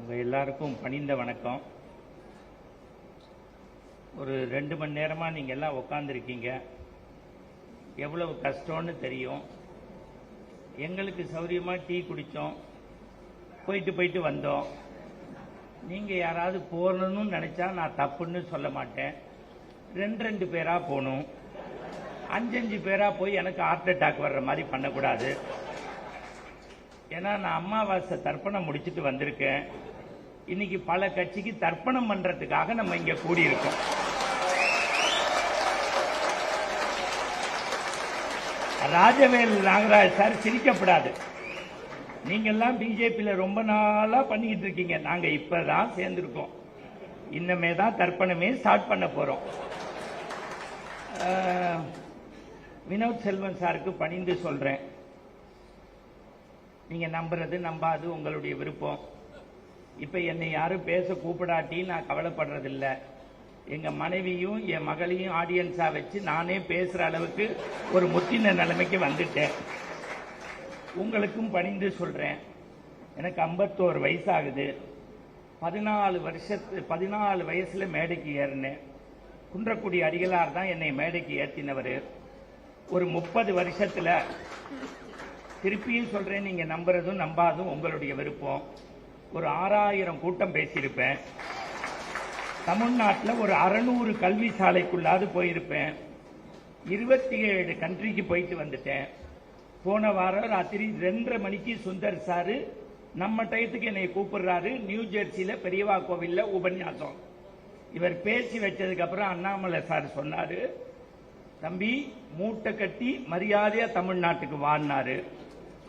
உங்கள் எல்லாருக்கும் பணிந்த வணக்கம். ஒரு 2 மணி நேரமாக நீங்கள் எல்லாம் உட்காந்துருக்கீங்க. எவ்வளவு கஷ்டம்னு தெரியும். எங்களுக்கு சௌரியமாக டீ குடித்தோம், போயிட்டு வந்தோம். நீங்கள் யாராவது போகணும்னு நினச்சா நான் தப்புன்னு சொல்ல மாட்டேன். 2 பேராக போகணும். 5 பேராக போய் எனக்கு ஹார்ட் அட்டாக் வர்ற மாதிரி பண்ணக்கூடாது. ஏன்னா நான் அமாவாசை தர்ப்பணம் முடிச்சுட்டு வந்திருக்கேன். இன்னைக்கு பல கட்சிக்கு தர்ப்பணம் பண்றதுக்காக நம்ம இங்க கூடியிருக்கோம். ராஜவேல் நாகராஜ் சார் சிரிக்கப்படாது. நீங்க எல்லாம் பிஜேபியில ரொம்ப நாளா பண்ணிக்கிட்டு இருக்கீங்க. நாங்க இப்பதான் சேர்ந்திருக்கோம். இன்னமே தான் தர்ப்பணமே ஸ்டார்ட் பண்ண போறோம். வினோத் செல்வன் சாருக்கு பணிந்து சொல்றேன், நீங்க நம்புறது நம்பாது உங்களுடைய விருப்பம். இப்ப என்னை யாரும் பேச கூப்பிடாட்டி நான் கவலைப்படுறதில்ல. எங்க மனைவியும் என் மகளையும் ஆடியன்ஸா வச்சு நானே பேசுற அளவுக்கு ஒரு முத்தின நிலைமைக்கு வந்துட்டேன். உங்களுக்கும் பணிந்து சொல்றேன், எனக்கு 51 வயசாகுது. 14 வயசுல மேடைக்கு ஏறினேன். குன்றக்குடி அடிகளார் தான் என்னை மேடைக்கு ஏற்றினவர். ஒரு 30 வருஷத்துல, திருப்பியும் சொல்றேன், நீங்க நம்புறதும் நம்பாதும் உங்களுடைய விருப்பம், ஒரு 6000 கூட்டம் பேசியிருப்பேன். தமிழ்நாட்டில் ஒரு 600 கல்வி சாலைக்குள்ளாது போயிருப்பேன். 27 கண்ட்ரிக்கு போயிட்டு வந்துட்டேன். போன வாரம் ராத்திரி 2:30 மணிக்கு சுந்தர் சாரு நம்ம டயத்துக்கு என்னை கூப்பிடுறாரு. நியூ ஜெர்சியில பெரியவா கோவில்ல உபன்யாசம். இவர் பேசி வச்சதுக்கு அப்புறம் அண்ணாமலை சார் சொன்னாரு, தம்பி மூட்டை கட்டி மரியாதையா தமிழ்நாட்டுக்கு வாழ்னாரு.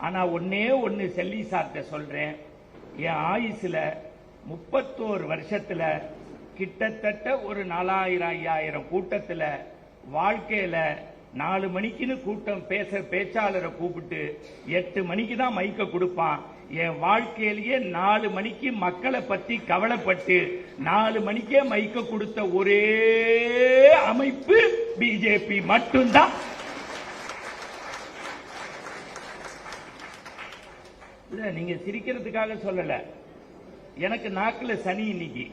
ஆனா ஒன்னே ஒன்னு செல்லி சார்ட்ட சொல்றேன், என் ஆயுசுல 31 வருஷத்துல கிட்டத்தட்ட ஒரு 4000-5000 கூட்டத்துல வாழ்க்கையில 4 மணிக்குன்னு கூட்டம் பேச்சாளரை கூப்பிட்டு 8 மணிக்கு தான் மைக்க கொடுப்பான். என் வாழ்க்கையிலேயே 4 மணிக்கு மக்களை பத்தி கவலைப்பட்டு 4 மணிக்கே மைக்க கொடுத்த ஒரே அமைப்பு பிஜேபி மட்டும்தான். இல்ல, நீங்க சிரிக்கிறதுக்காக சொல்லல. எனக்கு நாக்குல சனி. இன்னைக்கு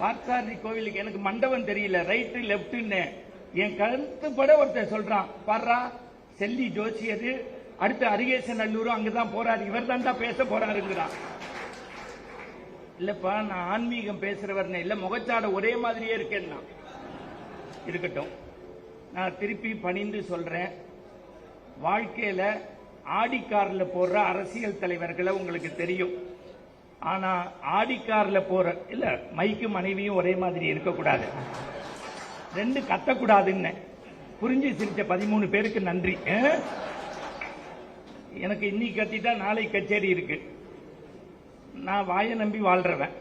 பார்த்தசாரதி கோவிலுக்கு எனக்கு மண்டபம் தெரியல, ரைட் லெப்ட்னு என் கருத்துப்பட ஒருத்தர் சொல்றான், பாடுறா செல்லி ஜோசியர் அடுத்து அரிகேசன் நல்லூரும் அங்கதான் போறாரு, இவர் தான்டா பேச போறாருங்கிறான். இல்லப்பா, நான் ஆன்மீகம் பேசுறவர் இல்ல, முகச்சாட ஒரே மாதிரியே இருக்கேன்னா இருக்கட்டும். நான் திருப்பி பணிந்து சொல்றேன், வாழ்க்கையில ஆடிக்கார்ல போற அரசியல் தலைவர்களை உங்களுக்கு தெரியும். ஆனா ஆடிக்கார்ல போற இல்ல, மைக்கு மனைவியும் ஒரே மாதிரி இருக்கக்கூடாது, 2 கத்தக்கூடாதுன்னு புரிஞ்சு சிரிச்ச 13 பேருக்கு நன்றி. எனக்கு இன்னைக்கு கத்திட்டா நாளை கச்சேரி இருக்கு. நான் வாயை நம்பி வாழ்றவன்.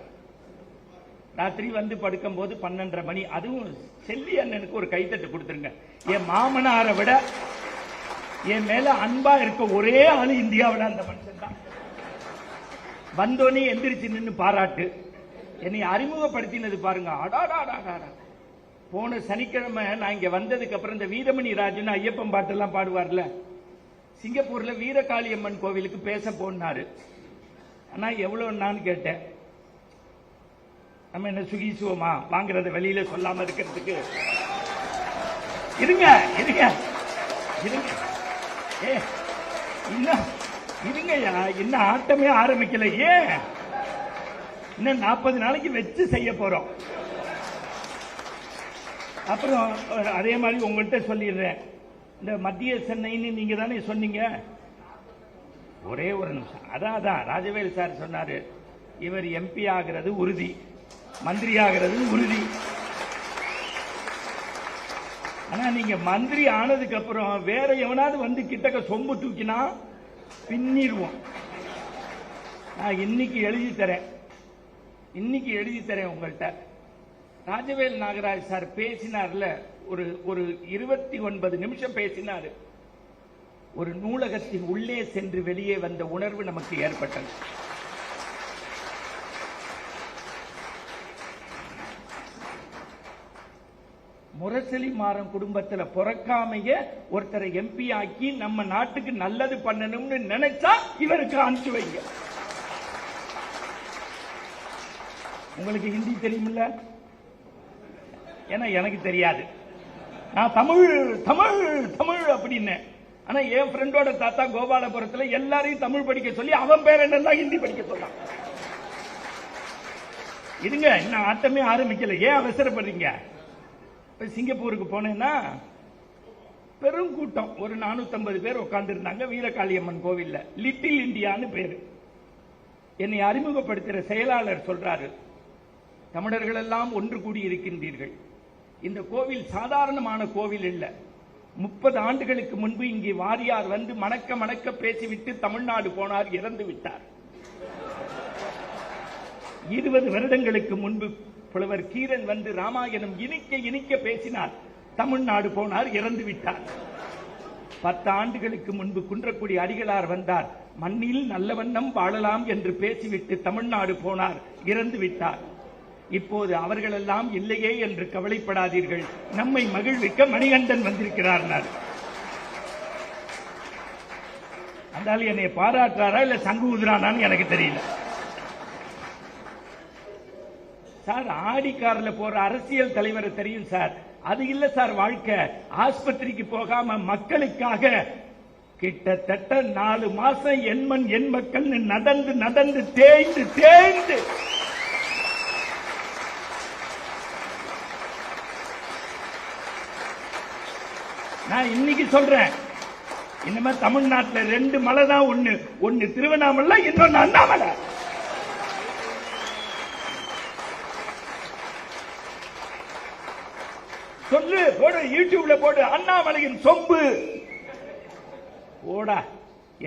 ராத்திரி வந்து படுக்கும் போது 12:30 மணி. அதுவும் செல்லி அண்ணனுக்கு ஒரு கைத்தட்டு கொடுத்துருங்க. என் மாமனாரை விட என் மேல அன்பா இருக்க ஒரே ஆளு இந்தியாவில் அந்த மனுஷன் தான். வந்தோனே எந்திரிச்சு நின்று பாராட்டு. என்னை அறிமுகப்படுத்தினது பாருங்க, அடாடாடா. போன சனிக்கிழமை நான் இங்க வந்ததுக்கு அப்புறம் இந்த வீரமணி ராஜன் ஐயப்பன் பாட்டெல்லாம் பாடுவார்ல, சிங்கப்பூர்ல வீரகாளியம்மன் கோவிலுக்கு பேச போனாரு. ஆனா எவ்வளவு நான் கேட்டேன், நம்ம என்ன சுகிசுவமா வாங்குறத வெளியில சொல்லாம இருக்கிறதுக்கு? இருங்க இருங்கய்யா, இன்னும் ஆட்டமே ஆரம்பிக்கல. ஏன் இன்னும் 40 நாளைக்கு வச்சு செய்ய போறோம். அப்புறம் அதே மாதிரி உங்கள்கிட்ட சொல்லிடுறேன், இந்த மத்திய சென்னைன்னு நீங்க தானே சொன்னீங்க. ஒரே ஒரு நிமிஷம். அதான் ராஜவேல் சார் சொன்னாரு, இவர் எம்பி ஆகிறது உறுதி, மந்திரி ஆகிறது உறுதி. ஆனா நீங்க மந்திரி ஆனதுக்கு அப்புறம் வேற எவனாவது வந்து கிட்டக்க சொம்பு தூக்கினா பின்னிடுவோம். நான் இன்னைக்கு எழுதி தரேன் உங்கள்கிட்ட. ராஜவேல் நாகராஜ் சார் பேசினார்ல, ஒரு 29 நிமிஷம் பேசினாரு. ஒரு நூலகத்தின் உள்ளே சென்று வெளியே வந்த உணர்வு நமக்கு ஏற்பட்டது. முரசொலி மாறன் குடும்பத்துல பிறக்காமைய ஒருத்தரை எம்பி ஆக்கி நம்ம நாட்டுக்கு நல்லது பண்ணணும்னு நினைச்சா இவருக்கு அனுப்பிச்சு வைங்க. உங்களுக்கு ஹிந்தி தெரியுமில்ல? ஏன்னா எனக்கு தெரியாது. நான் தமிழ் தமிழ் தமிழ் அப்படின்னு. ஆனா என் ஃப்ரெண்டோட தாத்தா கோபாலபுரத்துல எல்லாரையும் தமிழ் படிக்க சொல்லி அவன் பேர் என்னெல்லாம் ஹிந்தி படிக்க சொன்னான். இதுங்க இன்னும் ஆட்டமே ஆரம்பிக்கல, ஏன் அவசரப்படுறீங்க? சிங்கப்பூருக்கு போனேன்னா பெரும் கூட்டம், ஒரு 450 பேர் உட்கார்ந்து இருந்தாங்க வீரகாளியம்மன் கோவில்ல. லிட்டில் இந்தியான்னு பேரு. என்னை அறிமுகப்படுத்துகிற செயலாளர் சொல்றாரு, தமிழர்கள் எல்லாம் ஒன்று கூடி இருக்கின்றீர்கள். இந்த கோவில் சாதாரணமான கோவில் இல்ல. 30 ஆண்டுகளுக்கு முன்பு இங்கே வாரியார் வந்து மணக்க மணக்க பேசிவிட்டு தமிழ்நாடு போனார், இறந்து விட்டார். 20 வருடங்களுக்கு முன்பு புலவர் கீரன் வந்து ராமாயணம் இனிக்க இனிக்க பேசினார், தமிழ்நாடு போனார், இறந்து விட்டார். 10 ஆண்டுகளுக்கு முன்பு குன்றக்குடி அடிகளார் வந்தார், மண்ணில் நல்ல வண்ணம் வாழலாம் என்று பேசிவிட்டு தமிழ்நாடு போனார், இறந்து விட்டார். இப்போது அவர்களெல்லாம் இல்லையே என்று கவலைப்படாதீர்கள், நம்மை மகிழ்விக்க மணிகண்டன் வந்திருக்கிறார். அந்த என்னை பாராட்டுறாரா இல்ல சங்கு ஊதுறானான்னு எனக்கு தெரியல. சார், ஆடி கார்ல போற அரசியல் தலைவரை தெரியும் சார், அது இல்ல சார் வாழ்க்கை. ஆஸ்பத்திரிக்கு போகாம மக்களுக்காக கிட்டத்தட்ட 4 மாசம் எண்மண் எண் மக்கள் நடந்து நடந்து தேய்ந்து தேய்ந்து நான் இன்னைக்கு சொல்றேன், இனிமே தமிழ்நாட்டில் 2 மலை தான், ஒன்னு திருவண்ணாமலை, இன்னொன்னு அண்ணாமலை. சொல்லு, போடு, யூடியூப்ல போடு, அண்ணாமலையின் சொம்பு போடா.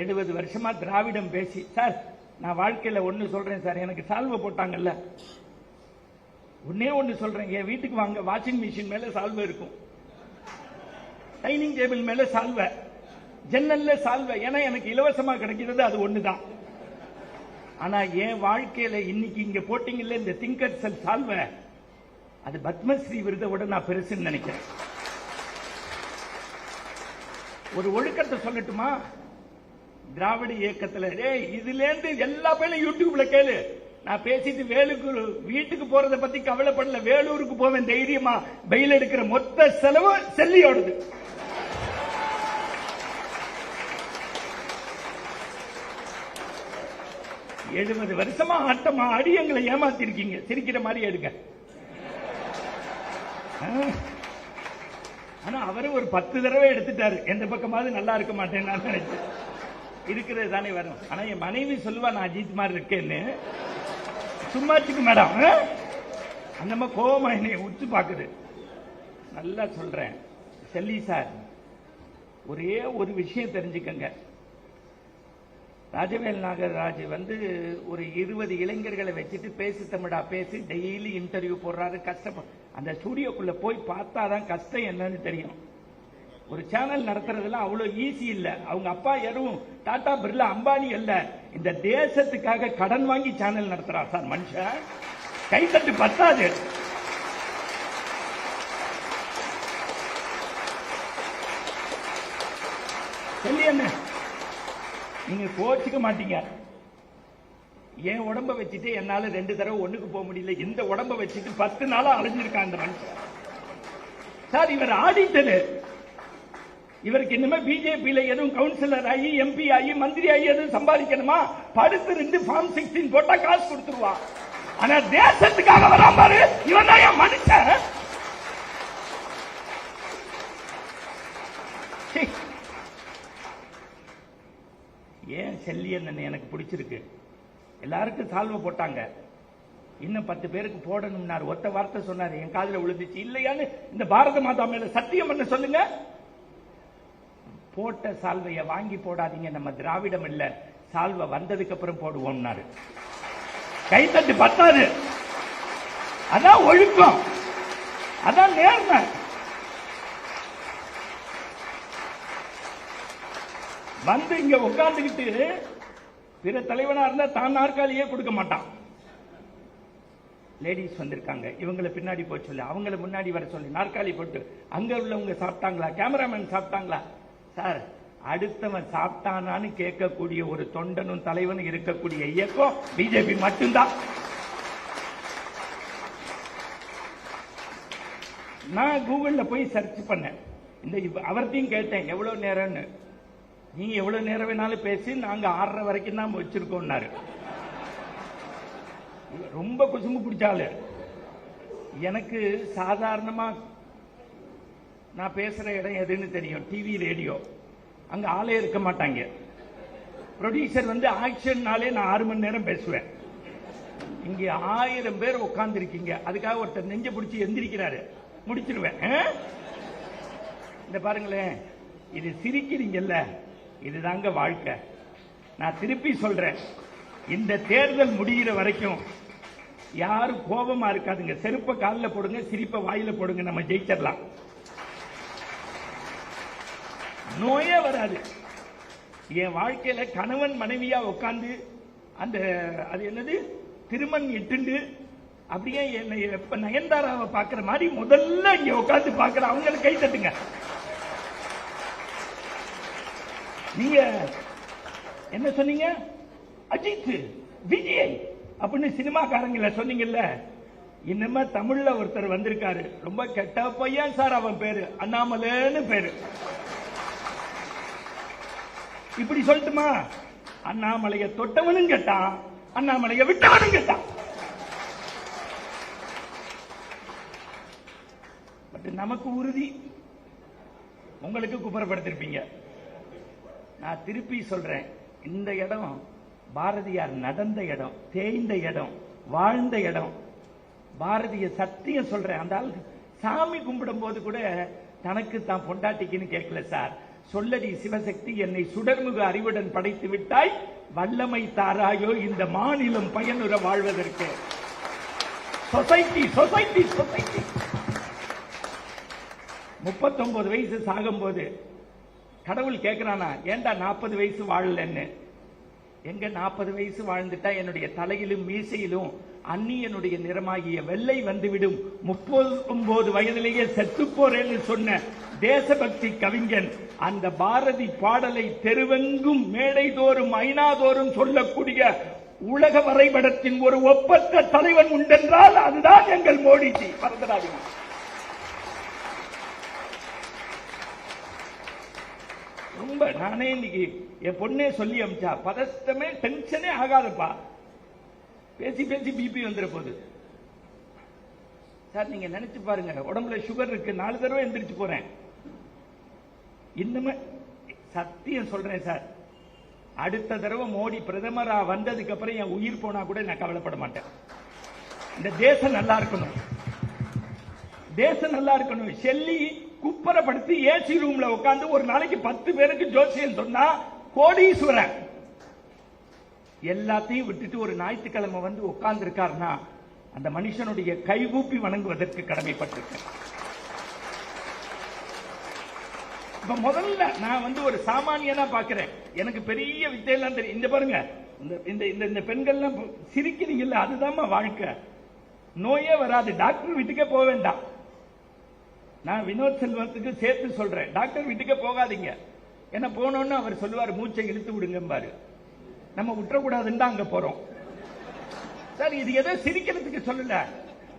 70 வருஷமா திராவிடம் பேசி சார், நான் வாழ்க்கையில ஒண்ணு சொல்றேன் சார், எனக்கு சால்வை போட்டாங்கல்ல, ஒண்ணு சொல்றேன், என் வீட்டுக்கு வாங்க, வாஷிங் மிஷின் மேல சால்வை இருக்கும், டைனிங் டேபிள் மேல சால்வை, ஜன்னல்ல சால்வை, ஏன்னா எனக்கு இலவசமா கிடைக்கிறது அது ஒண்ணுதான். ஆனா என் வாழ்க்கையில இன்னைக்கு இங்க போட்டீங்கல்ல இந்த திங்கர் செல் சால்வை, அது பத்மஸ்ரீ விருதை விட நான் பெருசுன்னு நினைக்கிறேன். ஒரு ஒழுக்கத்தை சொல்லட்டுமா? திராவிட இயக்கத்துல இதுல இருந்து எல்லா பேரும் யூடியூப்ல கேளு. நான் பேசிட்டு வேலுக்கு வீட்டுக்கு போறதை பத்தி கவலைப்படல, வேலூருக்கு போவேன் தைரியமா. பெயில் எடுக்கிற மொத்த செலவு செல்லியோடுது. எழுபது வருஷமா ஆட்டமா ஆடி எங்களை ஏமாத்தி இருக்கீங்க. சிரிக்கிற மாதிரி எடுங்க. ஆனா அவரு ஒரு 10 தடவை எடுத்துட்டாரு, எந்த பக்கமாவது நல்லா இருக்க மாட்டேன் நான் நினைச்சேன். இருக்கிறது தானே வரும். ஆனா என் மனைவி சொல்லுவா நான் அஜித் மாதிரி இருக்கேன்னு. சும்மாச்சுக்கு மேடம், அந்த மாதிரி கோபமா என்னை உச்சு பாக்குது. நல்லா சொல்றேன் செல்லி சார், ஒரே ஒரு விஷயம் தெரிஞ்சுக்கங்க. ராஜவேல் நாகராஜ் வந்து ஒரு 20 இளைஞர்களை வச்சுட்டு பேசி தமிழா பேசி டெய்லி இன்டர்வியூ போடுறாரு. கஷ்டப்படும். அந்த ஸ்டுடியோக்குள்ள போய் பார்த்தாதான் கஷ்டம் என்னன்னு தெரியும். ஒரு சேனல் நடத்துறதுலாம் அவ்வளவு ஈஸி இல்ல. அவங்க அப்பா யாரும் டாடா பிர்லா அம்பானி அல்ல, இந்த தேசத்துக்காக கடன் வாங்கி சேனல் நடத்துறா சார் மனுஷன். கைத்தட்டு பத்தாது. சொல்லி என்ன, நீங்க கோச்சிக்க மாட்டீங்க. என் உடம்ப வச்சுட்டு என்னால 2 தடவை ஒண்ணுக்கு போக முடியல. இந்த உடம்ப வச்சுட்டு 10 நாளா அலைஞ்சிருக்கான் அந்த மனுஷன். சார், இவர் ஆடிட்டர். இவருக்கு இனிமே பிஜேபியில எதுவும் கவுன்சிலர் ஆகி எம்பி ஆகி மந்திரி ஆகி எதுவும் சம்பாதிக்கணுமா? படுத்து 2 ஃபார்ம் 16 போட்டா காசு கொடுத்துருவா. ஆனா தேசத்துக்காக வராம பாரு, இவன் தான் என் மனுஷன். ஏன் செல்லியன் எனக்கு பிடிச்சிருக்கு. எல்லாருக்கும் சால்வை போட்டாங்க, இன்னும் 10 பேருக்கு போடணும்னாரு. ஒத்த வார்த்தை சொன்னாரு, என் காதுல விழுந்துச்சு. இல்லையான்னு இந்த பாரத மாதா மேல சத்தியம் பண்ண சொல்லுங்க. போட்ட சால்வைய வாங்கி போடாதீங்க, நம்ம திராவிடம் இல்ல, சால்வை வந்ததுக்கு அப்புறம் போடுவோம்னாரு. கைத்தட்டு பத்தாது. அதான் ஒழுக்கம், அதான் நேர்மை. வந்து இங்க உட்கார்ந்துகிட்டு பிற தலைவனா இருந்தா தான் நாற்காலியே கொடுக்க மாட்டான். லேடிஸ் வந்திருக்காங்க, இவங்களை பின்னாடி போய் சொல்லி, அவங்களை முன்னாடி வர சொல்லி, நாற்காலி போட்டு, அங்க உள்ளவங்க சாப்பிட்டாங்களா, கேமராமேன் சாப்பிட்டாங்களா? சார், அடுத்தவன் சாப்பிட்டானான்னு கேட்கக்கூடிய ஒரு தொண்டனும் தலைவனும் இருக்கக்கூடிய இயக்கம் பிஜேபி மட்டும்தான். நான் கூகுள்ல போய் சர்ச் பண்ணேன். இந்த அவர்த்தையும் கேட்டேன் எவ்வளவு நேரம்னு. நீங்க எவ்வளவு நேரம் வேணாலும் பேசி, நாங்க 6:30 வரைக்கும் தான் வச்சிருக்கோம்னாரு. ரொம்ப குசும்பு பிடிச்சாலு. எனக்கு சாதாரணமா நான் பேசுற இடம் எதுன்னு தெரியும், டிவி ரேடியோ. அங்க ஆளே இருக்க மாட்டாங்க. ப்ரொடியூசர் வந்து ஆக்ஷன்னாலே நான் 6 மணி நேரம் பேசுவேன். இங்க 1000 பேர் உட்கார்ந்து இருக்கீங்க, அதுக்காக ஒருத்தர் நெஞ்ச பிடிச்சி எந்திரிக்கிறாரு, முடிச்சிருவேன். இந்த பாருங்களேன், இது சிரிக்கிறீங்கல்ல, இதுதாங்க வாழ்க்கை. நான் திருப்பி சொல்றேன், இந்த தேர்தல் முடிகிற வரைக்கும் யாரும் கோபமா இருக்காதுங்க. செருப்ப காலில் போடுங்க, சிரிப்ப வாயில போடுங்க, நம்ம ஜெயிச்சிடலாம். நோயே வராது. என் வாழ்க்கையில கணவன் மனைவியா உட்கார்ந்து அந்த அது என்னது திருமண் இட்டுண்டு அப்படியே என்னை எப்ப நயன்தாராவை பாக்குற மாதிரி முதல்ல இங்க உட்கார்ந்து பாக்குற அவங்களுக்கு கை தட்டுங்க. நீங்க என்ன சொன்னீங்க? அஜித், விஜய் அப்படின்னு சினிமாக்காரங்கள சொன்னீங்கல்ல. இன்னுமே தமிழ்ல ஒருத்தர் வந்திருக்காரு, ரொம்ப கெட்ட பையன் சார். அவன் பேரு அண்ணாமலைன்னு பேரு. இப்படி சொல்லட்டுமா? அண்ணாமலைய தொட்டவனும் கேட்டான், அண்ணாமலைய விட்டவனும் கேட்டான். பட் நமக்கு உறுதி, உங்களுக்கு குப்புறப்படுத்திருப்பீங்க. நான் திருப்பி சொல்றேன், இந்த இடம் பாரதியார் நடந்த இடம், தேய்ந்த இடம், வாழ்ந்த இடம். பாரதிய சத்தியம் சொல்றேன், அந்த ஆளுக்கு சாமி கும்பிடும் போது கூட தனக்கு தான் பொண்டாட்டிக்குன்னு கேட்கல சார். சொல்லடி சிவசக்தி, என்னை சுடர்முக அறிவுடன் படைத்து விட்டாய், வல்லமை தாராயோ இந்த மாநிலம் பயனுற வாழ்வதற்கு. Society society society. 39 வயசு சாகும்போது கடவுள் கேட்கிறானா, ஏண்டா 40 வயசு வாழலன்னு? எங்க 40 வயசு வாழ்ந்துட்டா என்னுடைய தலையிலும் மீசையிலும் அந்நியனுடைய நிறமாகிய வெள்ளை வந்துவிடும். 39 வயதிலேயே செத்து போறேன்னு சொன்ன தேசபக்தி கவிஞன் அந்த பாரதி பாடலை தெருவெங்கும் மேடைதோறும் ஐநாதோறும் சொல்லக்கூடிய உலக வரைபடத்தின் ஒரு ஒப்பற்ற தலைவன் உண்டென்றால் அதுதான் எங்கள் மோடிஜி. மறந்துடாதீங்க. ரொம்ப நானே இன்னைக்கு என் பொண்ணே சொல்லி அமிச்சா, பதட்டமே டென்ஷனே ஆகாதப்பா, பேசி பேசி பிபி வந்துட போகுது சார். நீங்க நினைச்சு பாருங்க, உடம்புல சுகர் இருக்கு, 4 தடவை எந்திரிச்சு போறேன். இன்னுமே சத்தியம் சொல்றேன் சார், அடுத்த தடவை மோடி பிரதமரா வந்ததுக்கு அப்புறம் என் உயிர் போனா கூட நான் கவலைப்பட மாட்டேன். இந்த தேசம் நல்லா இருக்கணும், தேசம் நல்லா இருக்கணும். செல்லி குப்பரப்படுத்தி ஏசி ரூம்ல உட்கார்ந்து ஒரு நாளைக்கு 10 பேருக்கு ஜோசியம் சொன்னா கோடீஸ்வரன். எல்லாத்தையும் விட்டுட்டு ஒரு ஞாயிற்றுக்கிழமை வந்து உட்கார்ந்து இருக்காருன்னா அந்த மனுஷனுடைய கைகூப்பி வணங்குவதற்கு கடமைப்பட்டிருக்கேன். இப்ப முதல்ல நான் வந்து ஒரு சாமானியனா பாக்குறேன், எனக்கு பெரிய வித்தையெல்லாம் தெரியும். இந்த பாருங்க, இந்த பெண்கள்லாம் சிரிக்கிறீங்கல்ல, அதுதான் வாழ்க்கை. நோயே வராது, டாக்டர் வீட்டுக்கே போக வேண்டாம். நான் வினோத் செல்வத்துக்கு சேர்த்து சொல்றேன், டாக்டர் வீட்டுக்கே போகாதீங்க. ஏன்னா போனோன்னு அவர் சொல்லுவார், மூச்சை இழுத்து விடுங்கம்பாரு. நம்ம விட்டுறக்கூடாதுன்னு அங்க போறோம் சார். இது ஏதோ சிரிக்கிறதுக்கு சொல்லல.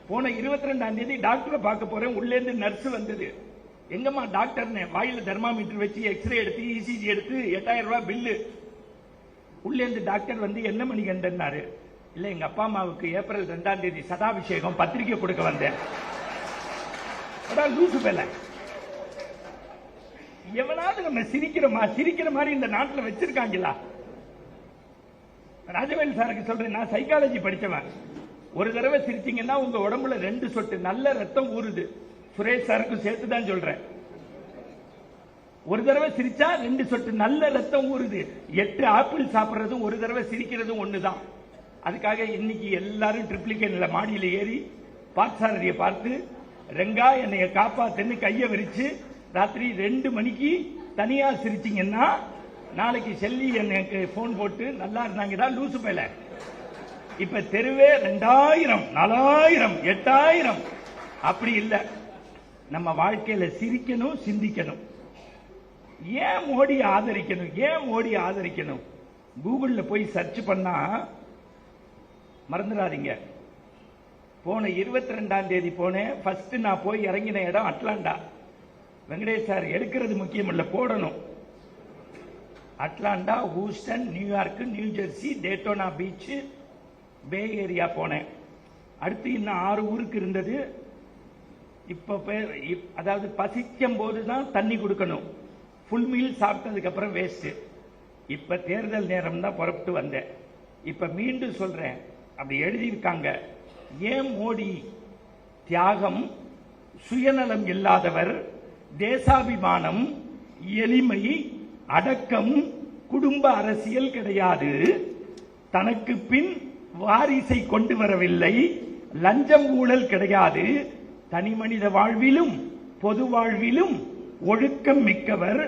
போன 22ஆம் தேதி டாக்டரை பார்க்க போறேன், உள்ளே இருந்து நர்ஸ் வந்தது. எங்கம்மா டாக்டர்னு, வாயில தெர்மாமீட்டர் வச்சு எக்ஸ்ரே எடுத்து இசிஜி எடுத்து 8000 ரூபாய் பில்லு. உள்ளே இருந்து டாக்டர் வந்து என்ன மணி கண்டனாரு. இல்ல எங்க அப்பா அம்மாவுக்கு ஏப்ரல் 2ஆம் தேதி சதாபிஷேகம், பத்திரிகை கொடுக்க வந்தேன். லூசு பேல எவனாவது நம்ம சிரிக்கிற மாதிரி இந்த நாட்டில் வச்சிருக்காங்களா? ராஜவேல் சாருக்கு சொல்றேன், நான் சைக்காலஜி படிச்சவன். ஒரு தடவை சிரிச்சீங்கன்னா உங்க உடம்புல 2 சொட்டு நல்ல ரத்தம் ஊறுது. சுரேஷ் சாருக்கும் சேர்த்து தான் சொல்றேன். ஒரு தடவை சிரிச்சா 2 சொட்டு நல்ல ரத்தம் ஊறுது. 8 ஆப்பிள் சாப்பிடுறதும் ஒரு தடவை சிரிக்கிறதும் ஒண்ணுதான். அதுக்காக இன்னைக்கு எல்லாரும் ட்ரிப்ளிகேன்ல மாடியில ஏறி பாட்சாரதியை பார்த்து ரெங்கா என்னைய காப்பாத்துன்னு கைய விரிச்சு ராத்திரி 2 மணிக்கு தனியா சிரிச்சீங்கன்னா நாளைக்கு செல்லி எனக்கு போன் போட்டு நல்லா இருந்தாங்க லூசு பேல. இப்ப தெருவே 2000, 4000, 8000 அப்படி இல்ல. நம்ம வாழ்க்கையில சிரிக்கணும், சிந்திக்கணும். ஏன் மோடி ஆதரிக்கணும்? ஏன் மோடி ஆதரிக்கணும்? கூகுள்ல போய் சர்ச் பண்ணா மறந்துடாதீங்க, போன 22ஆம் தேதி போனேன். ஃபர்ஸ்ட் நான் போய் இறங்கின இடம் அட்லாண்டா. வெங்கடேஷ் சார் எடுக்கிறது முக்கியம் இல்ல, போடணும். Atlanta, Houston, New York, New Jersey, Daytona beach, bay area போனேன். அடுத்து இன்னும் 6 ஊருக்கு இருந்தது. இப்ப அதாவது பசிக்கும் போதுதான் தண்ணி கொடுக்கணும். ஃபுல் மீல் சாப்பிட்டதுக்கு அப்புறம் வேஸ்ட். இப்ப தேர்தல் நேரம் தான் புறப்பட்டு வந்தேன். இப்ப மீண்டும் சொல்றேன், அப்படி எழுதியிருக்காங்க. ஏன் மோடி தியாகம், சுயநலம் இல்லாதவர், தேசாபிமானம், எளிமை, அடக்கம், குடும்ப அரசியல் கிடையாது, தனக்கு பின் வாரிசை கொண்டு வரவில்லை, லஞ்சம் ஊழல் கிடையாது, தனி மனித வாழ்விலும் பொது வாழ்விலும் ஒழுக்கம் மிக்கவர்,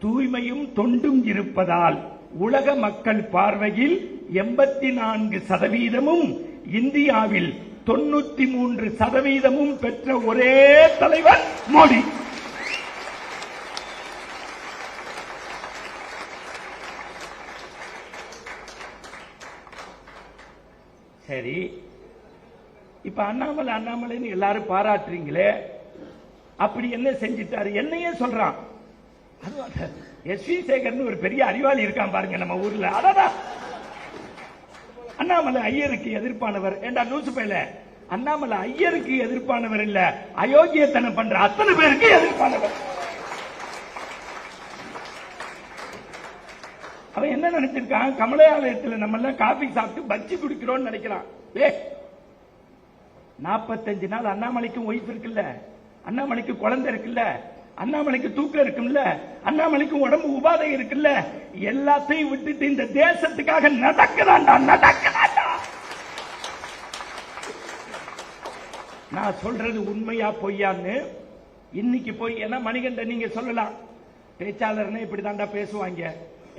தூய்மையும் தொண்டும் இருப்பதால் உலக மக்கள் பார்வையில் 84%, இந்தியாவில் 93% பெற்ற ஒரே தலைவர் மோடி. சரி, இப்ப அண்ணாமலைன்னு எல்லாரும் பாராட்டுறீங்களே, அப்படி என்ன செஞ்சிட்டாரு? என்னையே சொல்றான். எஸ்.வி. சேகர்னு ஒரு பெரிய அறிவாளி இருக்கான் பாருங்க நம்ம ஊர்ல. அதான் அண்ணாமலை ஐயருக்கு எதிர்ப்பானவர். ஏண்டா லூசு பையல, அண்ணாமலை ஐயருக்கு எதிர்ப்பானவர் இல்ல, அயோக்கியத்தனம் பண்ற அத்தனை பேருக்கு எதிர்ப்பானவர். அவன் என்ன நினைச்சிருக்கான், கமலாலயத்தில் நம்ம எல்லாம் காபி சாப்பிட்டு பச்சி குடிக்கிறோம்னு நினைக்கிறான். 45 நாள் அண்ணாமலைக்கும் ஒய்ஃப் இருக்குல்ல, அண்ணாமலைக்கு குழந்தை இருக்குல்ல, அண்ணாமலைக்கு தூக்கம் இருக்குல்ல, அண்ணாமலைக்கு உடம்பு உபாதை இருக்குல்ல, எல்லாத்தையும் விட்டுட்டு இந்த தேசத்துக்காக நடக்கிறான்டா. நான் சொல்றது உண்மையா பொய்யான்னு இன்னைக்கு போய், ஏன்னா மணிகண்டன் நீங்க சொல்லலாம், பேச்சாளர்னே இப்படிதான்டா பேசுவாங்க.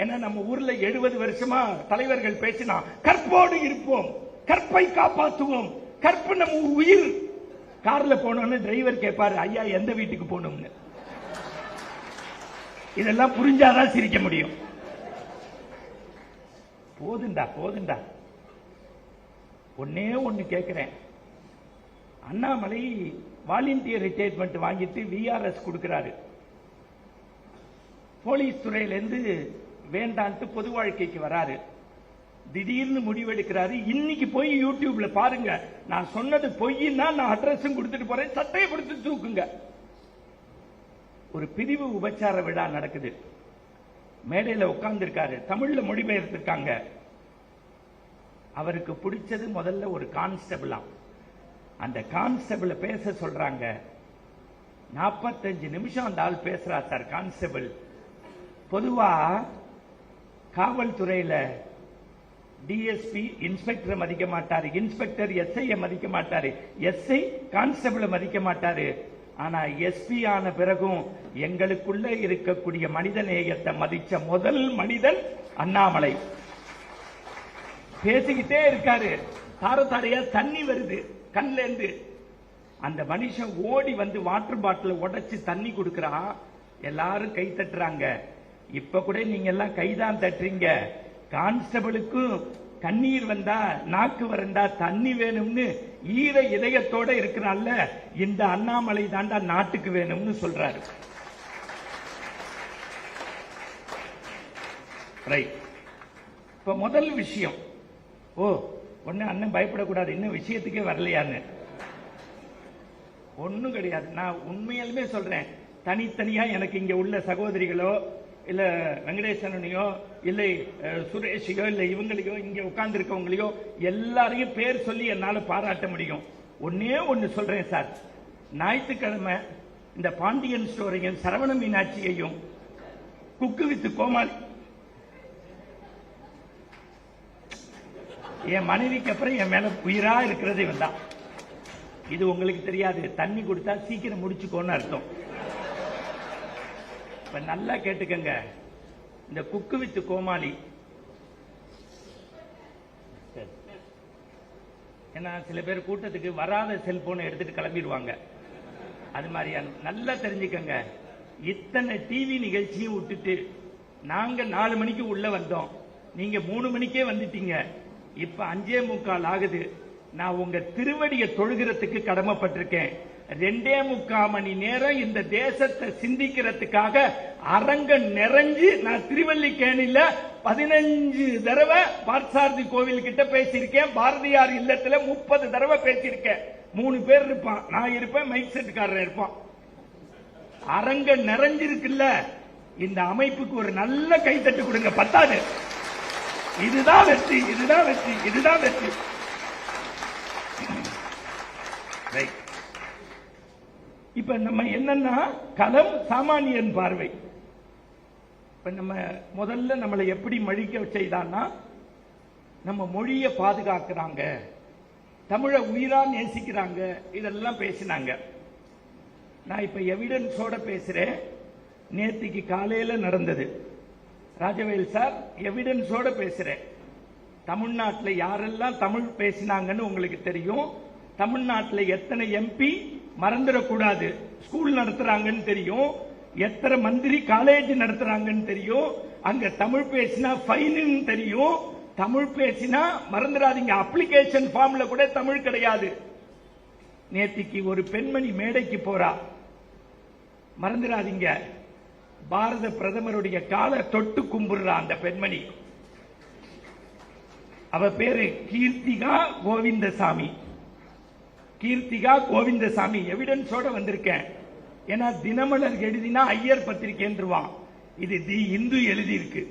ஏன்னா நம்ம ஊர்ல 70 வருஷமா தலைவர்கள் பேசினா கற்போடு இருப்போம், கற்பை காப்பாற்றுவோம், கற்பு நம்ம உயிர். கார்ல போனோம்னு டிரைவர் கேட்பாரு, ஐயா எந்த வீட்டுக்கு போகணும்னு. இதெல்லாம் புரிஞ்சாதான் சிரிக்க முடியும். போதுண்டா. ஒன்னே ஒன்னு கேட்கிறேன், அண்ணாமலை வாலண்டியர் ரிட்டையர்மெண்ட் வாங்கிட்டு விஆர்எஸ் கொடுக்கிறாரு. போலீஸ் துறையிலிருந்து வேண்டான்ட்டு பொது வாழ்க்கைக்கு வராரு. திடீர்னு முடிவெடுக்கிறாரு. இன்னைக்கு போய் யூடியூப்ல பாருங்க, நான் சொன்னது பொய்னா நான் அட்ரஸும் கொடுத்துட்டு போறேன், சட்டையை கொடுத்து தூக்குங்க. ஒரு பிரிவு உபச்சார விழா நடக்குது. மேடையில உட்கார்ந்து இருக்காரு, தமிழ்ல மொழிபெயர்த்திருக்காங்க. அவருக்கு பிடிச்சது முதல்ல ஒரு கான்ஸ்டபிளா. அந்த கான்ஸ்டபிள பேச சொல்றாங்க. 45 நிமிஷம் அந்த ஆள் பேசுறா சார் கான்ஸ்டபிள். பொதுவா காவல்துறையில டிஎஸ்பி இன்ஸ்பெக்டர் மதிக்க மாட்டாரு, இன்ஸ்பெக்டர் எஸ்ஐ மதிக்க மாட்டாரு, எஸ்ஐ கான்ஸ்டபிள் மதிக்க மாட்டாரு. ஆனா எஸ்பி ஆன பிறகும் எங்களுக்குள்ள இருக்கக்கூடிய மனித நேயத்தை மதிச்ச முதல் மனிதன் அண்ணாமலை. பேசிக்கிட்டே இருக்காரு, தாரதாரையா தண்ணி வருது கண்ல இருந்து. அந்த மனுஷன் ஓடி வந்து வாட்டர் பாட்டில் உடைச்சு தண்ணி கொடுக்கறான். எல்லாரும் கை தட்டுறாங்க. இப்ப கூட நீங்க எல்லாம் கைதான் தட்டுறீங்க. கான்ஸ்டபிளுக்கும் கண்ணீர் வந்தா நாக்கு வரண்டா தண்ணி வேணும்னு ஈர இதயத்தோட இருக்கிறான்ல, இந்த அண்ணாமலை தாண்டா நாட்டுக்கு வேணும்னு சொல்றாரு. ரைட். இப்ப முதல் விஷயம், ஒண்ணு அண்ணன் பயப்படக்கூடாது, இன்னும் விஷயத்துக்கே வரலையான்னு. ஒண்ணும் கிடையாது. நான் உண்மையாலுமே சொல்றேன், தனித்தனியா எனக்கு இங்க உள்ள சகோதரிகளோ இல்ல வெங்கடேசனையோ இல்லை சுரேஷையோ இல்ல இவங்களையோ இங்க உட்கார்ந்து இருக்கவங்களையோ எல்லாரையும் பேர் சொல்லி என்னால பாராட்ட முடியும். ஒன்னே ஒன்னு சொல்றேன் சார், ஞாயிற்றுக்கிழமை இந்த பாண்டியன் ஸ்டோரையும் சரவண மீனாட்சியையும் குக்கு வித்து கோமாளி என் மனைவிக்கு அப்புறம் என் மேல உயிரா இருக்கிறது இவன் தான். இது உங்களுக்கு தெரியாது. தண்ணி கொடுத்தா சீக்கிரம் முடிச்சுக்கோன்னு அர்த்தம். நல்லா கேட்டுக்கங்க, இந்த குக்கு வித்து கோமாளி, ஏன்னா சில பேர் கூட்டத்துக்கு வராத செல்போனை எடுத்துட்டு கிளம்பிடுவாங்க. அது மாதிரியான நல்லா தெரிஞ்சுக்கங்க. இத்தனை டிவி நிகழ்ச்சியும் விட்டுட்டு நாங்க 4 மணிக்கு உள்ள வந்தோம், நீங்க 3 மணிக்கே வந்துட்டீங்க. இப்ப 5:45 ஆகுது. நான் உங்க திருவடியை தொழுகிறதுக்கு கடமைப்பட்டிருக்கேன். 2.25 மணி நேரம் இந்த தேசத்தை சிந்திக்கிறதுக்காக அரங்கம் நிறைஞ்சு நான் திருவல்லிக்கேணியில 15 தடவை பார்த்தசாரதி கோவில் கிட்ட பேசியிருக்கேன். பாரதியார் இல்லத்துல 30 தடவை பேசியிருக்கேன். 3 பேர் இருப்பான், நான் இருப்பேன், மைக் செட்டுக்காரன் இருப்பான். அரங்கம் நிறைஞ்சிருக்குல்ல, இந்த அமைப்புக்கு ஒரு நல்ல கைத்தட்டு கொடுங்க. பத்தாது. இதுதான் வெற்றி, இதுதான் வெற்றி, இதுதான் வெற்றி. இப்ப நம்ம என்னன்னா, களம் சாமானியன் பார்வை. இப்ப நம்ம முதல்ல நம்மளை எப்படி மழிக்க செய்தான்னா, நம்ம மொழியை பாதுகாக்கிறாங்க, தமிழை உயிரா நேசிக்கிறாங்க, இதெல்லாம் பேசினாங்க. நான் இப்ப எவிடன்ஸோட பேசுறேன். நேத்திக்கு காலையில நடந்தது. ராஜவேல் சார், எவிடன்ஸோட பேசுறேன். தமிழ்நாட்டில் யாரெல்லாம் தமிழ் பேசினாங்கன்னு உங்களுக்கு தெரியும். தமிழ்நாட்டில் எத்தனை எம்பி மறந்துடக்கூடாது ஸ்கூல் நடத்துறாங்கன்னு தெரியும். எத்தனை மந்திரி காலேஜ் நடத்துறாங்கன்னு தெரியும். அங்க தமிழ் பேசினா ஃபைனு தெரியும். தமிழ் பேசினா மறந்துடாதீங்க, அப்ளிகேஷன் ஃபார்ம்ல கூட தமிழ் கிடையாது. நேத்திக்கு ஒரு பெண்மணி மேடைக்கு போறா, மறந்துடாதீங்க, பாரத பிரதமருடைய காலை தொட்டு கும்பிடுறா அந்த பெண்மணி. அவ பேரு கீர்த்திகா கோவிந்தசாமி. கீர்த்திகா கோவிந்தசாமி எவிடன்ஸோட வந்திருக்கேன். ஏன்னா தினமலர் எழுதினா ஐயர் பத்திரிகைன்றுவான், இது தி இந்து எழுதி இருக்கு.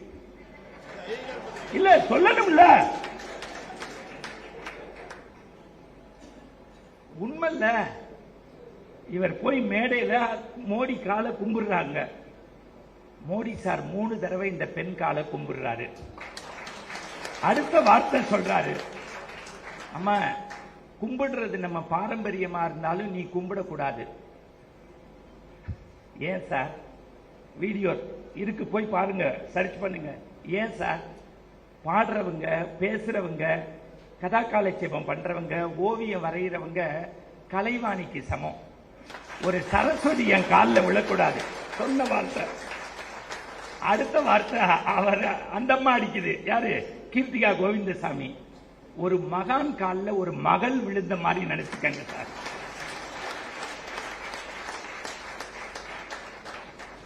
இல்ல சொல்லணும்ல, உண்மைல்ல. இவர் போய் மேடையில மோடி காலை கும்பிடுறாங்க. மோடி சார் 3 தடவை இந்த பெண் காலை கும்பிடுறாரு. அடுத்த வார்த்தை சொல்றாரு, அம்மா கும்பிடுறது நம்ம பாரம்பரியமா இருந்தாலும் நீ கும்பிடக்கூடாது. ஏன் சார்? வீடியோ இருக்கு, போய் பாருங்க, சர்ச் பண்ணுங்க. ஏன் சார்? பாடுறவங்க, பேசுறவங்க, கதா காலட்சேபம் பண்றவங்க, ஓவியம் வரைகிறவங்க கலைவாணிக்கு சமம். ஒரு சரஸ்வதி என் காலில் விழக்கூடாது. சொன்ன வார்த்தை. அடுத்த வார்த்தை அவர் அந்த அம்மா அடிக்குது. யாரு? கீர்த்திகா கோவிந்தசாமி. ஒரு மகான் காலில் ஒரு மகள் விழுந்த மாதிரி நினைச்சுக்கங்க சார்.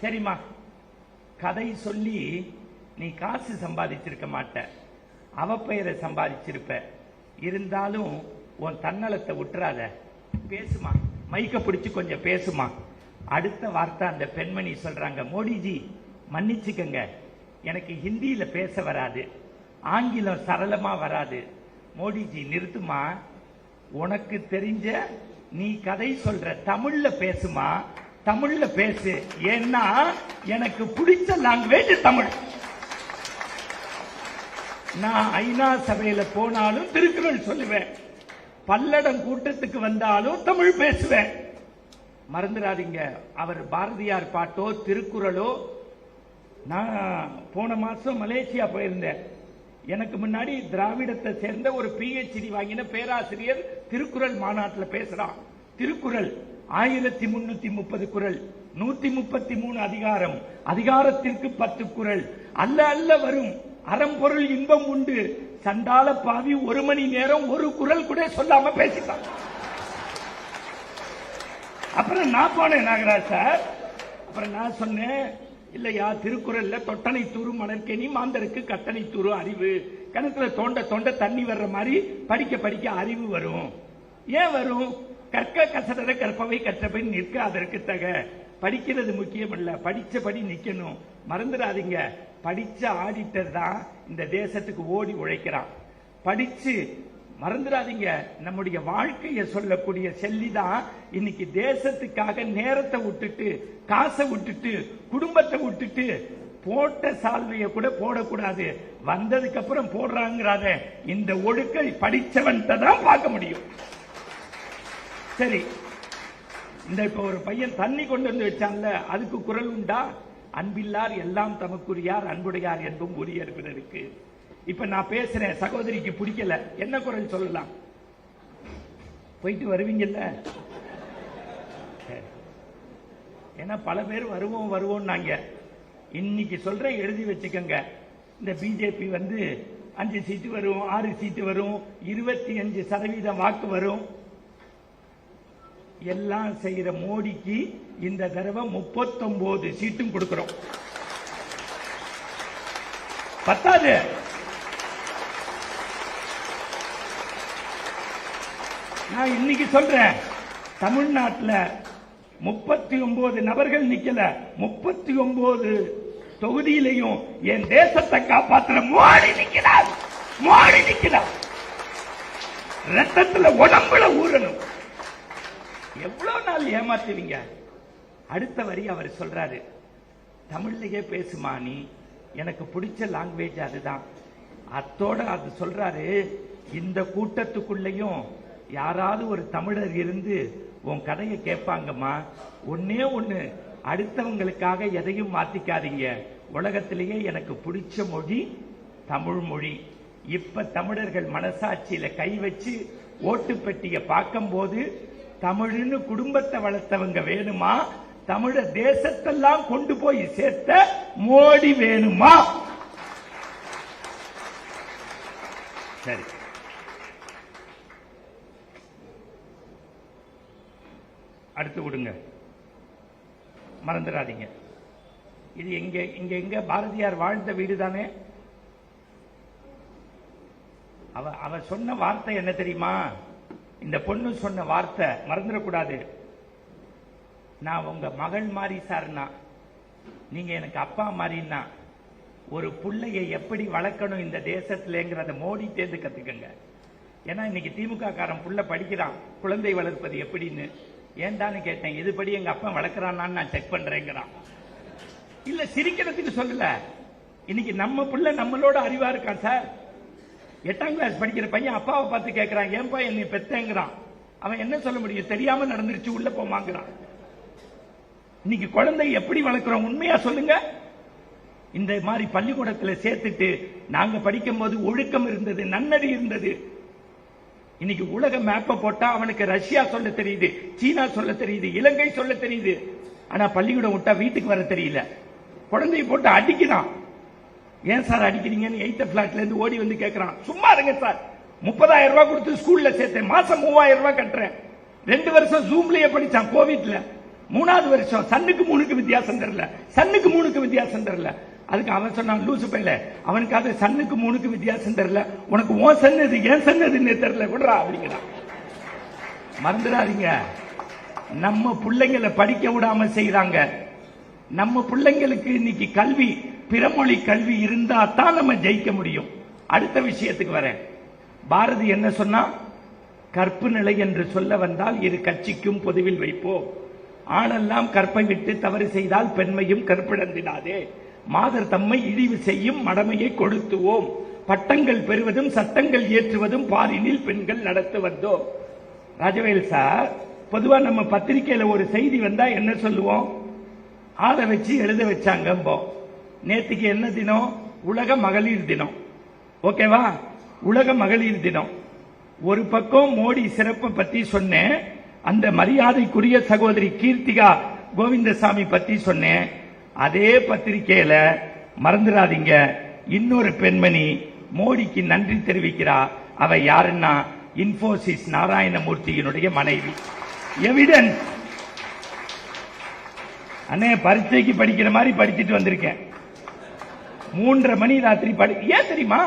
சரிம்மா, கதை சொல்லி நீ காசு சம்பாதிச்சிருக்க மாட்ட, அவ பெயரை சம்பாதிச்சிருப்ப. இருந்தாலும் உன் தன்னலத்தை விட்டுறாத, பேசுமா, மைக்க பிடிச்சு கொஞ்சம் பேசுமா. அடுத்த வார்த்தை அந்த பெண்மணி சொல்றாங்க, மோடிஜி மன்னிச்சுக்கங்க, எனக்கு ஹிந்தியில பேச வராது, ஆங்கிலம் சரளமா வராது. மோடிஜி நிறுத்துமா, உனக்கு தெரிஞ்ச நீ கதை சொல்ற தமிழ்ல பேசுமா, தமிழ்ல பேசு. ஏன்னா எனக்கு பிடிச்ச லாங்குவேஜ் தமிழ். நான் ஐநா சபையில போனாலும் திருக்குறள் சொல்லுவேன், பல்லடம் கூட்டத்துக்கு வந்தாலும் தமிழ் பேசுவேன். மறந்துடாதீங்க, அவர் பாரதியார் பாட்டோ திருக்குறளோ. நான் போன மாசம் மலேசியா போயிருந்தேன். எனக்கு முன்னாடி திராவிடத்தை சேர்ந்த ஒரு PhD வாங்கின பேராசிரியர் திருக்குறள் மாநாட்டில் பேசுறான். திருக்குறள் 1330 குறள், 133 அதிகாரம், அதிகாரத்திற்கு 10 குறள், அல்ல அல்ல வரும் அறம்பொருள் இன்பம் உண்டு, சண்டால பாவி 1 மணி நேரம் ஒரு குறள் கூட சொல்லாம பேசிட்டான். அப்புறம் நான் போனேன் நாகராஜ் சார். அப்புறம் நான் சொன்னேன், இல்லையா திருக்குறள்ல தொட்டனை தூரு மணற்கேணி மாந்தருக்கு கட்டணை தூரு அறிவு, கணக்குல தோண்ட தோண்ட தண்ணி வர்ற மாதிரி படிக்க படிக்க அறிவு வரும். ஏன் வரும்? கற்க கசடர கற்பவை கற்றபடி நிற்க அதற்கு தக. படிக்கிறது முக்கியம் இல்ல, படிச்சபடி நிக்கணும். மறந்துடாதீங்க, படிச்ச ஆடிட்டர் தான் இந்த தேசத்துக்கு ஓடி உழைக்கிறான். படிச்சு மறந்துடாதீங்க, நம்முடைய வாழ்க்கையை சொல்லக்கூடிய செல்லி தான் இன்னைக்கு தேசத்துக்காக நேரத்தை விட்டுட்டு, காசை விட்டுட்டு, குடும்பத்தை விட்டுட்டு, போட்ட சால்வையை கூட போடக்கூடாது, வந்ததுக்கு அப்புறம் போடுறாங்கிறாத இந்த ஒழுக்கை படிச்சவன் தான் பார்க்க முடியும். சரி, இந்த இப்ப ஒரு பையன் தண்ணி கொண்டு வந்து வச்சான்ல, அதுக்கு குரல் உண்டா? அன்பில்லார் எல்லாம் தமக்குரியார், அன்புடையார் என்பும் உரியர் பிறருக்கு. இப்ப நான் பேசுறேன், சகோதரிக்கு பிடிக்கல, என்ன குரல் சொல்லலாம்? போயிட்டு வருவீங்கல்ல? ஏன்னா பல பேர் வருவோம் வருவோம் நாங்க. இன்னைக்கு சொல்ற, எழுதி வச்சுக்கங்க. இந்த பிஜேபி வந்து 5 சீட்டு வரும், 6 சீட்டு வரும், 25% வாக்கு வரும். எல்லாம் செய்யற மோடிக்கு இந்த தடவை 39 சீட்டும் கொடுக்கிறோம். பத்தாது. நான் இன்னைக்கு சொல்றேன், தமிழ்நாட்டில் 39 நபர்கள் நிக்கல, 39 தொகுதியிலையும் என் தேசத்தை காப்பாற்ற மோடி நிக்கிறார். மோடி நிக்கிறார். ரத்தத்துல உடம்புல ஊறணும். எவ்வளவு நாள் ஏமாத்துவீங்க? அடுத்த வரி அவர் சொல்றாரு, தமிழ்லயே பேசுமா நீ, எனக்கு பிடிச்ச லாங்குவேஜ் அதுதான். அத்தோட அது சொல்றாரு, இந்த கூட்டத்துக்குள்ளேயும் யாராவது ஒரு தமிழர் இருந்து உன் கதையை கேட்பாங்கம்மா. ஒன்னே ஒண்ணு, அடுத்தவங்களுக்காக எதையும் மாத்திக்காதீங்க. உலகத்திலேயே எனக்கு பிடிச்ச மொழி தமிழ் மொழி. இப்ப தமிழர்கள் மனசாட்சியில கை வச்சு ஓட்டு பெட்டிய பார்க்கும் போது தமிழ்னு குடும்பத்தை வளர்த்தவங்க வேணுமா, தமிழ தேசத்தெல்லாம் கொண்டு போய் சேர்த்த மோடி வேணுமா? சரி, அடுத்து விடுங்க, மறந்துடாதீங்க. இது எங்க பாரதியார் வாழ்ந்த வீடு தானே. அவ சொன்ன வார்த்தை என்ன தெரியுமா? இந்த பொண்ணு சொன்ன வார்த்தை மறந்துடக்கூடாது. நான் உங்க மகள் மாதிரி சார்னா, நீங்க எனக்கு அப்பா மாதிரின்னா, ஒரு புள்ளையை எப்படி வளர்க்கணும் இந்த தேசத்திலேங்கிறத மோடி தேர்ந்து கத்துக்கங்க. ஏன்னா இன்னைக்கு திமுக காரன் புள்ள படிக்கிறான் குழந்தை வளர்ப்பது எப்படின்னு. ஏன்டான்னு கேட்டேன், இதுபடி எங்க அப்பா வளர்க்கறான்னு நான் செக் பண்றேங்கிறான். இல்ல சிரிக்கிறதுக்கு சொல்லல, இன்னைக்கு நம்ம புள்ள நம்மளோட அறிவா இருக்கான் சார். 8ஆம் கிளாஸ் படிக்கிற பையன் அப்பாவை பார்த்து கேட்கிறான், ஏன்பா என்னை பெத்தேங்கிறான். அவன் என்ன சொல்ல முடியும்? தெரியாம நடந்துருச்சு, உள்ள போமாங்கிறான். இன்னைக்கு குழந்தை எப்படி வளர்க்கிறோம் உண்மையா சொல்லுங்க. இந்த மாதிரி பள்ளிக்கூடத்தில் சேர்த்துட்டு நாங்க படிக்கும் போது ஒழுக்கம் இருந்தது, நன்னறி இருந்தது. இன்னைக்கு உலக மேப்ப போட்டா அவனுக்கு ரஷ்யா சொல்ல தெரியுது, சீனா சொல்ல தெரியுது, இலங்கை சொல்ல தெரியுது. ஆனா பள்ளிக்கூடம் விட்டா வீட்டுக்கு வர தெரியல. குழந்தைய போட்டு அடிக்கிறான். ஏன் சார் அடிக்கிறீங்கன்னு 8th பிளாட்ல இருந்து ஓடி வந்து கேட்கிறான். சும்மா இருங்க சார், 30,000 ரூபாய் கொடுத்து ஸ்கூல்ல சேர்த்தேன், மாசம் 3,000 ரூபாய் கட்டுறேன். 2 வருஷம் ஜூம்லயே படிச்சான் கோவிட்ல. 3வது வருஷம் சன்னுக்கு 3க்கு வித்தியாசம் தெரியல, சன்னுக்கு 3க்கு வித்தியாசம் தெரியல. அதுக்கு அவன் சொன்னான், லூசு பையல, அவனுக்காக சன்னுக்கு 3க்கு வித்தியாசம் தெரியல, உனக்கு உன் சன்னது ஏன் சன்னதுன்னு தெரியல விடுறா அப்படிங்கிறான். மறந்துடாதீங்க, நம்ம பிள்ளைங்களை படிக்க விடாம செய்யறாங்க. நம்ம பிள்ளைங்களுக்கு இன்னைக்கு கல்வி, பிறமொழி கல்வி இருந்தா தான் நம்ம ஜெயிக்க முடியும். அடுத்த விஷயத்துக்கு வரேன். பாரதி என்ன சொன்னா? கற்பு நிலை என்று சொல்ல வந்தால் இரு கட்சிக்கும் பொதுவில் வைப்போம். ஆணெல்லாம் கற்பை விட்டு தவறு செய்தால் பெண்மையும் கற்பிழந்திடாதே. மாதர் தம்மை இழிவு செய்யும் மடமையை கொடுத்துவோம். பட்டங்கள் பெறுவதும் சட்டங்கள் இயற்றுவதும் பாரினில் பெண்கள் நடத்து வந்தோம். ராஜவேல் சார், பொதுவா நம்ம பத்திரிகையில ஒரு செய்தி வந்தா என்ன சொல்லுவோம்? ஆளை வச்சு எழுத வச்சாங்க. நேற்றுக்கு என்ன தினம்? உலக மகளிர் தினம். ஓகேவா? உலக மகளிர் தினம். ஒரு பக்கம் மோடி சிறப்பை பத்தி சொன்னேன், அந்த மரியாதைக்குரிய சகோதரி கீர்த்திகா கோவிந்தசாமி பத்தி சொன்னேன். அதே பத்திரிகையில மறந்துடாதீங்க, இன்னொரு பெண்மணி மோடிக்கு நன்றி தெரிவிக்கிறா. அவ யாருன்னா இன்போசிஸ் நாராயணமூர்த்தியினுடைய மனைவி. எவிடன்ஸ். அண்ணே, பரீட்சைக்கு படிக்கிற மாதிரி படிச்சுட்டு வந்திருக்கேன். 3:30 மணி ராத்திரி ஏன் தெரியுமா?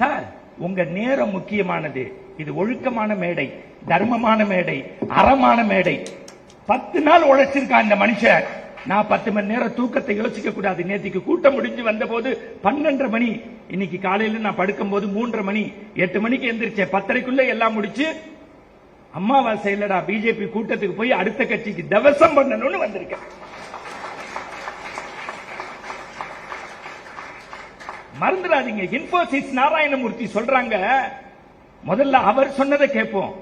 சார், உங்க நேரம் முக்கியமானது. இது ஒழுக்கமான மேடை, தர்மமான மேடை, அறமான மேடை. 10 நாள் உழைச்சிருக்கான் இந்த மனுஷன். நான் 10 மணி நேரம் தூக்கத்தை யோசிக்க கூடாது. நேற்றுக்கு கூட்டம் முடிஞ்சு வந்த போது 12:30 மணி. இன்னைக்கு காலையில நான் படுக்கும் போது 3:30 மணி. 8 மணிக்கு எந்திரிச்சேன். 10:30க்குள்ள எல்லாம் முடிச்சு, அம்மாவாசை இல்லடா, பிஜேபி கூட்டத்துக்கு போய் அடுத்த கட்சிக்கு தவசம் பண்ணணும்னு வந்திருக்கேன். மறந்துடாதீங்க, இன்போசிஸ் நாராயணமூர்த்தி சொல்றாங்க. முதல்ல அவர் சொன்னதை கேட்போம்.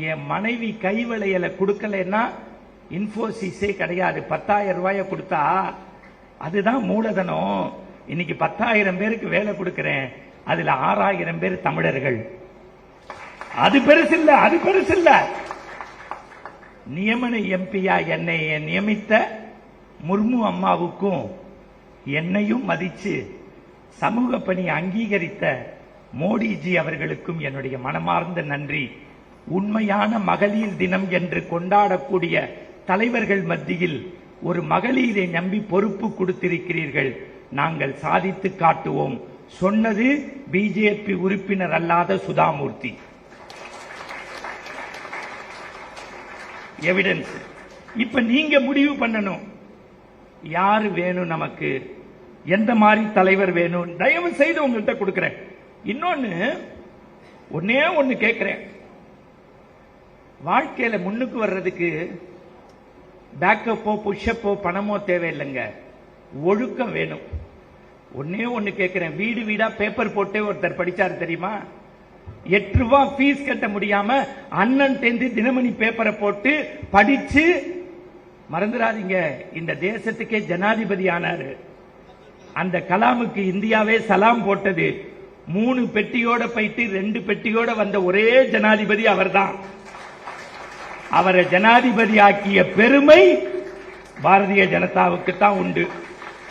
என் மனைவி கைவளையல கொடுக்கலன்னா இன்போசிஸே கிடையாது. 10,000 ரூபாய கொடுத்தா அதுதான் மூலதனம். இன்னைக்கு 10,000 பேருக்கு வேலை கொடுக்கிறேன், அதுல 6,000 பேர் தமிழர்கள். அது பெருசு இல்ல, அது பெருசு இல்ல. நியமன எம்பியா என்னை நியமித்த முர்மு அம்மாவுக்கும் என்னையும் மதிச்சு சமூக பணி அங்கீகரித்த மோடிஜி அவர்களுக்கும் என்னுடைய மனமார்ந்த நன்றி. உண்மையான மகளிர் தினம் என்று கொண்டாடக்கூடிய தலைவர்கள் மத்தியில் ஒரு மகளிரை நம்பி பொறுப்பு கொடுத்திருக்கிறீர்கள். நாங்கள் சாதித்து காட்டுவோம். சொன்னது பிஜேபி உறுப்பினர் அல்லாத சுதாமூர்த்தி. எவிடன்ஸ். இப்ப நீங்க முடிவு பண்ணணும், யாரு வேணும், நமக்கு எந்த மாதிரி தலைவர் வேணும். தயவு செய்து உங்கள்கிட்ட கொடுக்கிறேன். இன்னொன்னு ஒன்னே ஒன்னு கேட்கிறேன், வாழ்க்கையில முன்னுக்கு வர்றதுக்கு பேக்கப்போ புஷ்அப்போ பணமோ தேவையில்லைங்க, ஒழுக்கம் வேணும். ஒன்னே ஒன்னு கேட்கிறேன், வீடு வீடா பேப்பர் போட்டே ஒருத்தர் படிச்சாரு தெரியுமா? 8 ரூபாய் ஃபீஸ் கட்ட முடியாம அண்ணன் டென்த் தினமணி பேப்பரை போட்டு படிச்சு, மறந்துடாதீங்க, இந்த தேசத்துக்கே ஜனாதிபதி ஆனாரு. அந்த கலாமுக்கு இந்தியாவே சலாம் போட்டது. 3 பெட்டியோட போயிட்டு 2 பெட்டியோட வந்த ஒரே ஜனாதிபதி அவர்தான். அவரை ஜனாதிபதி ஆக்கிய பெருமை பாரதிய ஜனதாவுக்கு தான் உண்டு,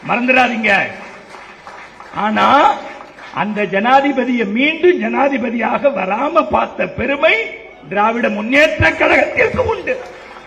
மறந்துடாதீங்க. ஆனா அந்த ஜனாதிபதியை மீண்டும் ஜனாதிபதியாக வராம பார்த்த பெருமை திராவிட முன்னேற்ற கழகத்திற்கு உண்டு.